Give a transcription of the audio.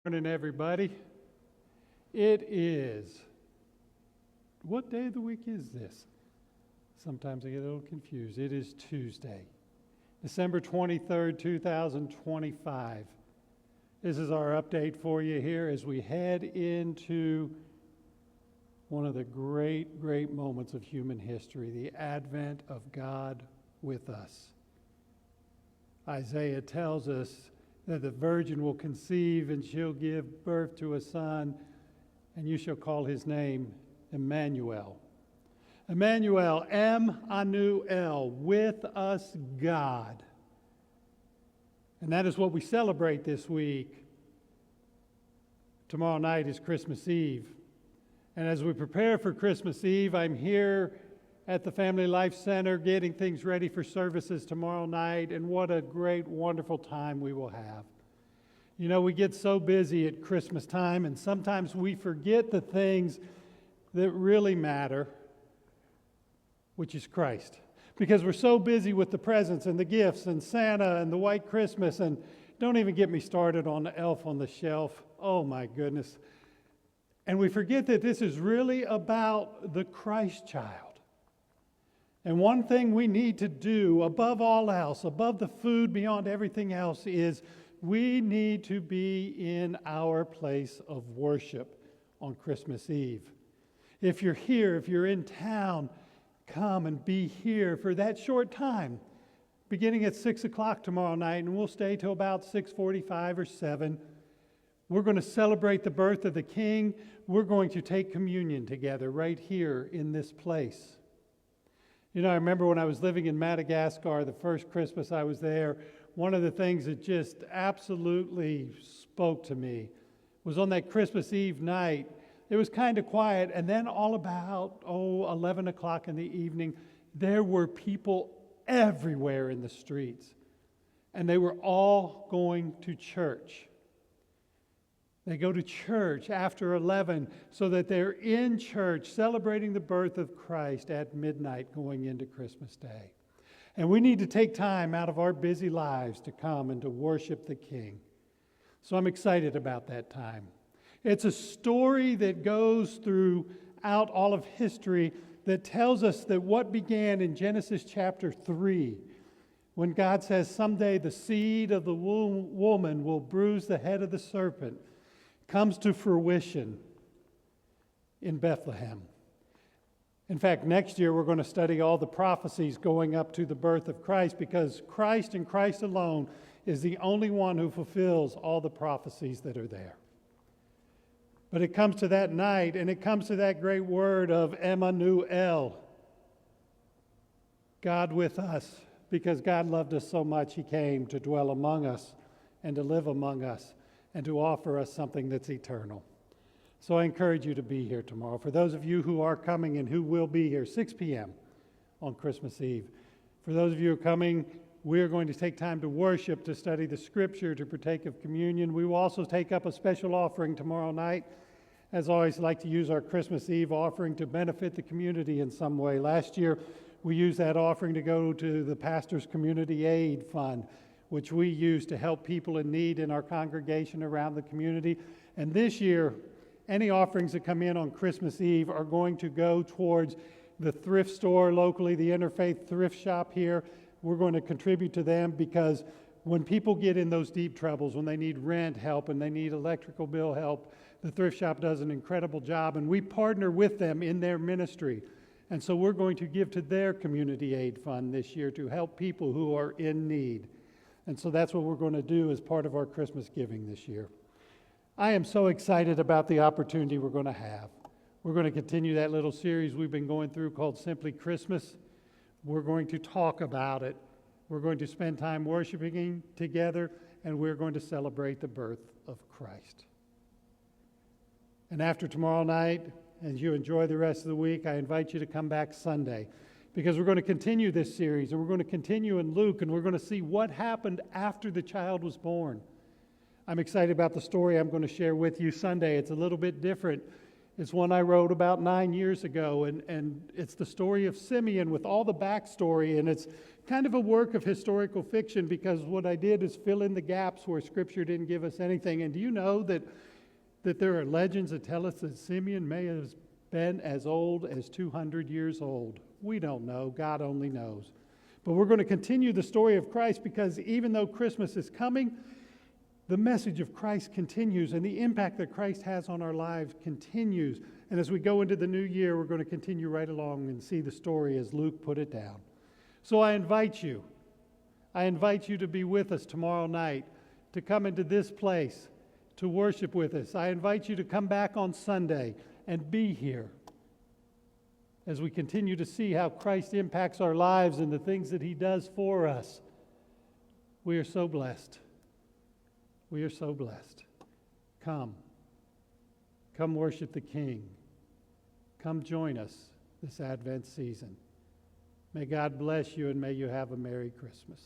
Morning, everybody. It is, what day of the week is this? Sometimes I get a little confused. It is Tuesday, December 23rd, 2025. This is our update for you here as we head into one of the great moments of human history, the advent of God with us. Isaiah tells us that the virgin will conceive and she'll give birth to a son, and you shall call his name Emmanuel. Emmanuel, Emmanuel, with us God. And that is what we celebrate this week. Tomorrow night is Christmas Eve. And as we prepare for Christmas Eve, I'm here at the Family Life Center getting things ready for services tomorrow night, and what a great, wonderful time we will have. You know, we get so busy at Christmas time, and sometimes we forget the things that really matter, which is Christ. Because we're so busy with the presents and the gifts and Santa and the white Christmas, and don't even get me started on the elf on the shelf. Oh my goodness. And we forget that this is really about the Christ child. And one thing we need to do above all else, above the food, beyond everything else, is we need to be in our place of worship on Christmas Eve. If you're here, if you're in town, come and be here for that short time, beginning at 6 o'clock tomorrow night, and we'll stay till about 6:45 or 7. We're going to celebrate the birth of the King. We're going to take communion together right here in this place. You know, I remember when I was living in Madagascar, the first Christmas I was there, one of the things that just absolutely spoke to me was on that Christmas Eve night. It was kind of quiet, and then all about, 11 o'clock in the evening, there were people everywhere in the streets, and they were all going to church. They go to church after 11 so that they're in church celebrating the birth of Christ at midnight going into Christmas Day. And we need to take time out of our busy lives to come and to worship the King. So I'm excited about that time. It's a story that goes throughout all of history that tells us that what began in Genesis chapter 3, when God says someday the seed of the woman will bruise the head of the serpent, comes to fruition in Bethlehem. In fact, next year we're going to study all the prophecies going up to the birth of Christ, because Christ and Christ alone is the only one who fulfills all the prophecies that are there. But it comes to that night, and it comes to that great word of Emmanuel, God with us, because God loved us so much He came to dwell among us and to live among us and to offer us something that's eternal. So I encourage you to be here tomorrow. For those of you who are coming and who will be here, 6 p.m. on Christmas Eve. For those of you who are coming, we're going to take time to worship, to study the Scripture, to partake of communion. We will also take up a special offering tomorrow night. As always, I like to use our Christmas Eve offering to benefit the community in some way. Last year, we used that offering to go to the Pastor's Community Aid Fund, which we use to help people in need in our congregation around the community. And this year, any offerings that come in on Christmas Eve are going to go towards the thrift store locally, the Interfaith Thrift Shop here. We're going to contribute to them, because when people get in those deep troubles, when they need rent help and they need electrical bill help, the thrift shop does an incredible job, and we partner with them in their ministry. And so we're going to give to their community aid fund this year to help people who are in need. And so that's what we're going to do as part of our Christmas giving this year. I am so excited about the opportunity we're going to have. We're going to continue that little series we've been going through called Simply Christmas. We're going to talk about it. We're going to spend time worshiping together, and we're going to celebrate the birth of Christ. And after tomorrow night, as you enjoy the rest of the week, I invite you to come back Sunday, because we're going to continue this series, and we're going to continue in Luke, and we're going to see what happened after the child was born. I'm excited about the story I'm going to share with you Sunday. It's a little bit different It's one I wrote about 9 years ago, and it's the story of Simeon with all the backstory, and it's kind of a work of historical fiction because what I did is fill in the gaps where Scripture didn't give us anything. And do you know that there are legends that tell us that Simeon may have been as old as 200 years old? We don't know. God only knows. But we're going to continue the story of Christ because even though Christmas is coming, the message of Christ continues and the impact that Christ has on our lives continues. And as we go into the new year, we're going to continue right along and see the story as Luke put it down. So I invite you to be with us tomorrow night, to come into this place, to worship with us. I invite you to come back on Sunday and be here as we continue to see how Christ impacts our lives and the things that He does for us. We are so blessed. We are so blessed. Come worship the King. Come join us this Advent season. May God bless you and may you have a Merry Christmas.